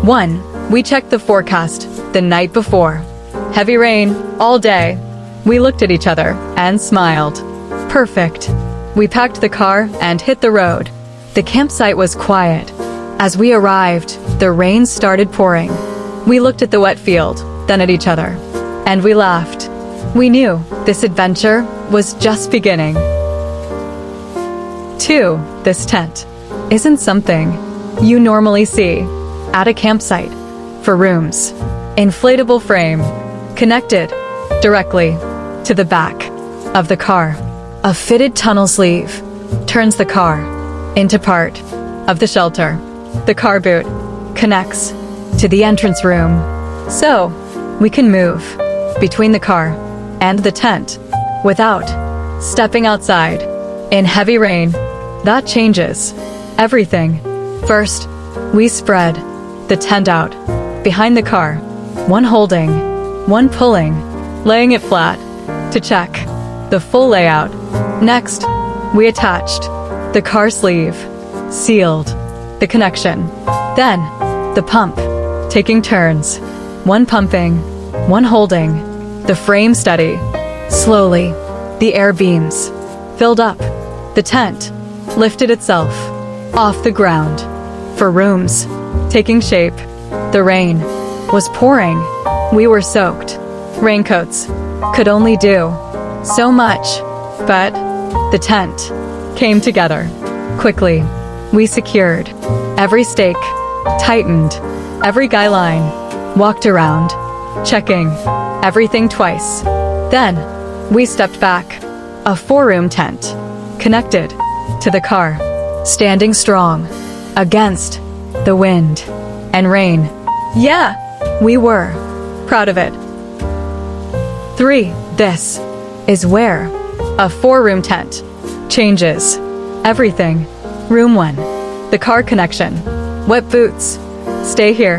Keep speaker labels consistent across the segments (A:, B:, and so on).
A: 1. We checked the forecast the night before. Heavy rain all day. We looked at each other and smiled. Perfect. We packed the car and hit the road. The campsite was quiet. As we arrived, the rain started pouring. We looked at the wet field, then at each other, and we laughed. We knew this adventure was just beginning. 2. This tent isn't something you normally see at a campsite. For rooms, inflatable frame, connected directly to the back of the car. A fitted tunnel sleeve turns the car into part of the shelter. The car boot connects to the entrance room, so we can move between the car and the tent without stepping outside. In heavy rain, that changes everything. First, we spread the tent out behind the car, one holding, one pulling, laying it flat to check the full layout. Next, we attached the car sleeve, sealed the connection. Then, the pump, taking turns, one pumping, one holding, the frame steady. Slowly, the air beams filled up. The tent lifted itself off the ground. For rooms, taking shape. The rain was pouring. We were soaked. Raincoats could only do so much, but the tent came together. Quickly, we secured every stake, tightened every guy line, walked around, checking everything twice. Then, we stepped back. A 4-room tent, connected to the car, standing strong against the wind and rain. Yeah, we were proud of it. 3. This is where a 4-room tent changes everything. Room 1, the car connection. Wet boots, stay here.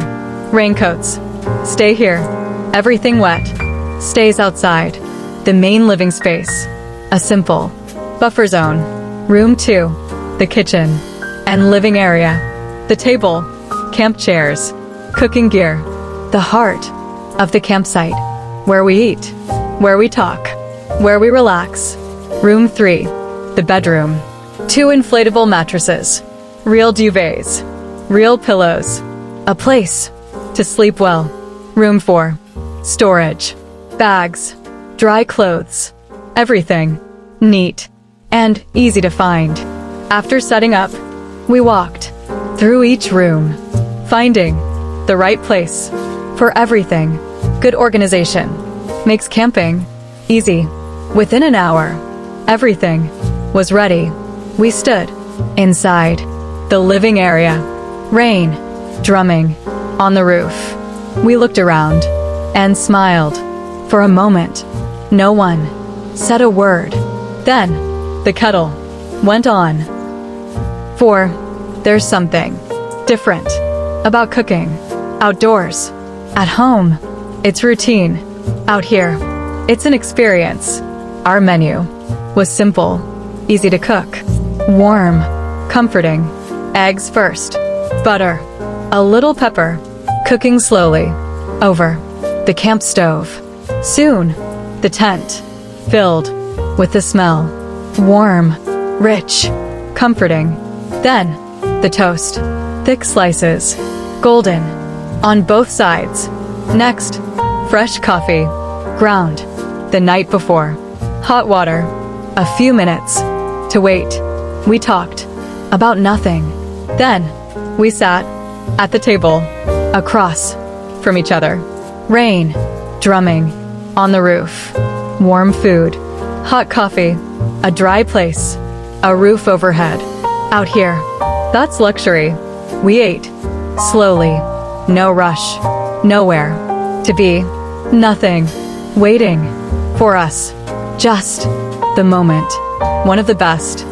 A: Raincoats, stay here. Everything wet stays outside. The main living space, a simple buffer zone. Room 2, the kitchen and living area. The table, camp chairs, cooking gear. The heart of the campsite, where we eat, where we talk, where we relax. Room 3, the bedroom. 2 inflatable mattresses, real duvets, real pillows. A place to sleep well. Room 4, storage, bags, dry clothes, everything neat and easy to find. After setting up, we walked through each room, finding the right place for everything. Good organization makes camping easy. Within an hour, everything was ready. We stood inside the living area, rain drumming on the roof. We looked around and smiled. For a moment, no one said a word. Then, the kettle went on. For there's something different about cooking outdoors. At home, it's routine. Out here, it's an experience. Our menu was simple, easy to cook, warm, comforting. Eggs first, butter, a little pepper, cooking slowly over the camp stove. Soon, the tent filled with the smell, warm, rich, comforting. Then, the toast, thick slices, golden, on both sides. Next, fresh coffee, ground the night before. Hot water, a few minutes to wait. We talked about nothing. Then, we sat at the table, across from each other. Rain drumming on the roof. Warm food, hot coffee, a dry place, a roof overhead. Out here, that's luxury. We ate slowly, no rush, nowhere to be, nothing waiting for us. Just the moment. One of the best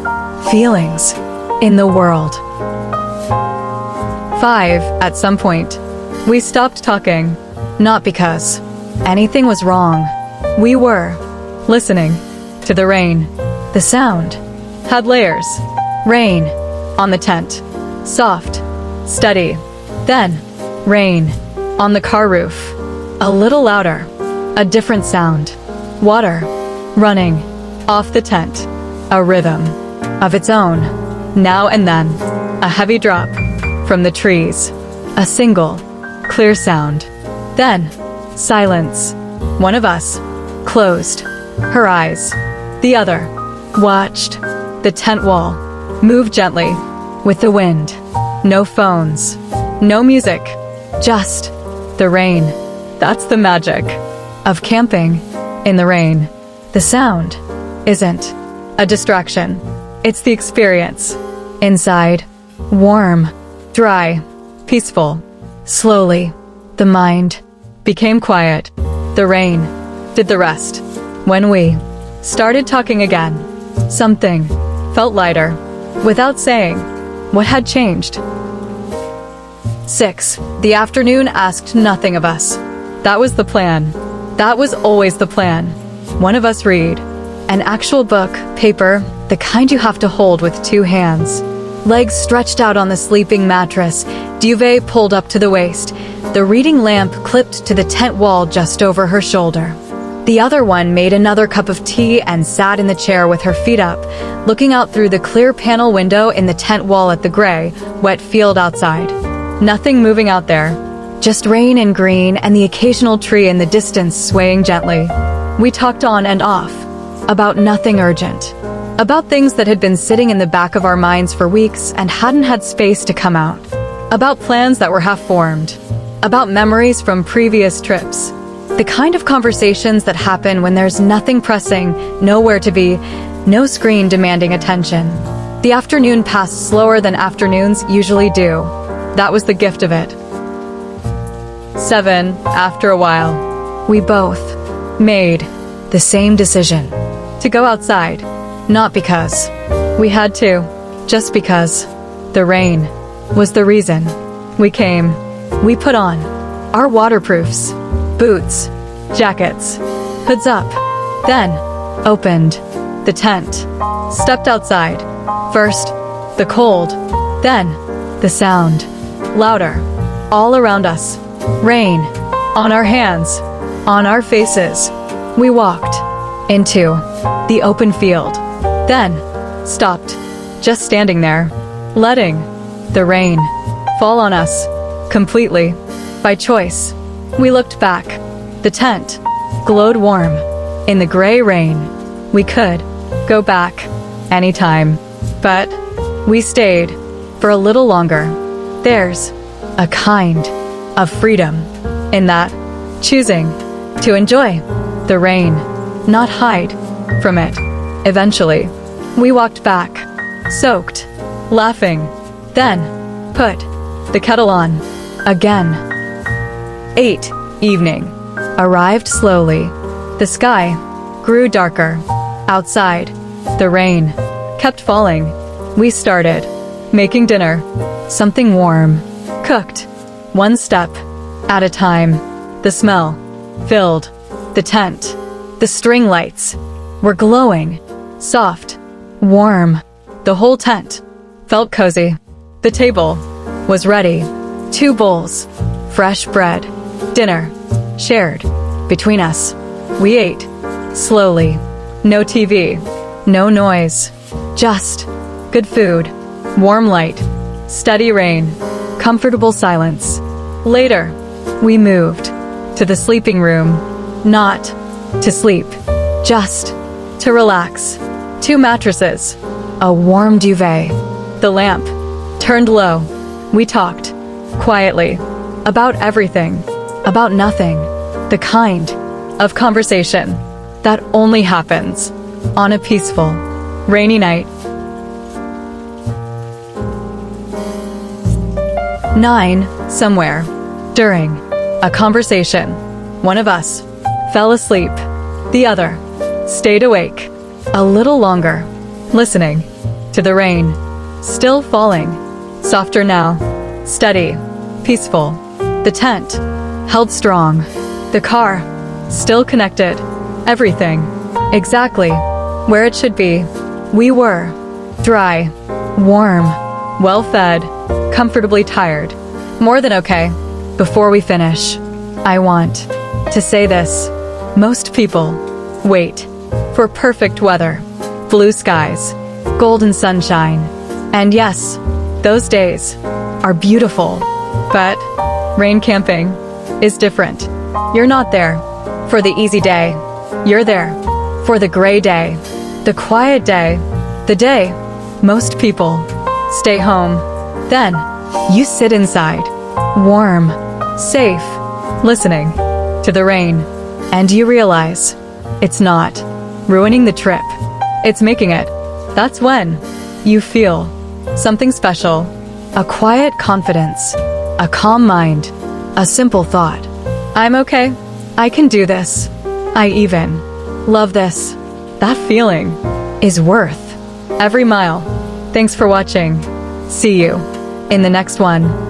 A: feelings in the world. 5. At some point, we stopped talking, not because anything was wrong. We were listening to the rain. The sound had layers. Rain on the tent, soft, steady. Then Rain. On the car roof. A little louder. A different sound. Water. Running. Off the tent. A rhythm. Of its own. Now and then. A heavy drop. From the trees. A single. Clear sound. Then. Silence. One of us. Closed. Her eyes. The other. Watched. The tent wall. Move gently. With the wind. No phones. No music. Just. The rain. That's the magic. Of camping. In the rain. The sound. Isn't. A distraction. It's the experience. Inside. Warm. Dry. Peaceful. Slowly. The mind. Became quiet. The rain. Did the rest. When we. Started talking again. Something. Felt lighter. Without saying. What had changed? 6. The afternoon asked nothing of us. That was the plan. That was always the plan. One of us read. An actual book, paper, the kind you have to hold with 2 hands. Legs stretched out on the sleeping mattress, duvet pulled up to the waist, the reading lamp clipped to the tent wall just over her shoulder. The other one made another cup of tea and sat in the chair with her feet up, looking out through the clear panel window in the tent wall at the gray, wet field outside. Nothing moving out there. Just rain and green and the occasional tree in the distance swaying gently. We talked on and off. About nothing urgent. About things that had been sitting in the back of our minds for weeks and hadn't had space to come out. About plans that were half-formed. About memories from previous trips. The kind of conversations that happen when there's nothing pressing, nowhere to be, no screen demanding attention. The afternoon passed slower than afternoons usually do. That was the gift of it. 7. After a while, we both made the same decision. To go outside. Not because we had to, just because the rain was the reason. We came. We put on our waterproofs, boots, jackets, hoods up. Then opened the tent. Stepped outside. First, the cold. Then, the sound. Louder. All around us. Rain. On our hands. On our faces. We walked. Into the open field. Then, stopped. Just standing there. Letting the rain fall on us. Completely. By choice. We looked back. The tent glowed warm. In the gray rain. We could go back anytime. But we stayed for a little longer. There's a kind of freedom in that. Choosing to enjoy the rain, not hide from it. Eventually, we walked back, soaked, laughing, then put the kettle on again. 8. Evening arrived slowly. The sky grew darker. Outside, the rain kept falling. We started making dinner, something warm, cooked, one step at a time. The smell filled the tent. The string lights were glowing, soft, warm. The whole tent felt cozy. The table was ready. 2 bowls, fresh bread, dinner, shared between us. We ate, slowly. No TV, no noise, just good food, warm light, steady rain, comfortable silence. Later, we moved to the sleeping room, not to sleep, just to relax. 2 mattresses, a warm duvet, the lamp turned low. We talked, quietly, about everything, about nothing, the kind of conversation that only happens on a peaceful, rainy night. 9. Somewhere, during a conversation, one of us fell asleep. The other stayed awake a little longer, listening to the rain, still falling, softer now, steady, peaceful. The tent held strong. The car still connected. Everything exactly where it should be. We were dry, warm, well-fed, comfortably tired. More than okay, Before we finish, I want to say this. Most people wait for perfect weather, blue skies, golden sunshine. And yes, those days are beautiful. But rain camping is different. You're not there for the easy day. You're there for the gray day, the quiet day, the day most people stay home. Then you sit inside, warm, safe, listening to the rain. And you realize it's not ruining the trip, it's making it. That's when you feel something special, a quiet confidence, a calm mind, a simple thought. I'm okay. I can do this. I even love this. That feeling is worth every mile. Thanks for watching. See you in the next one.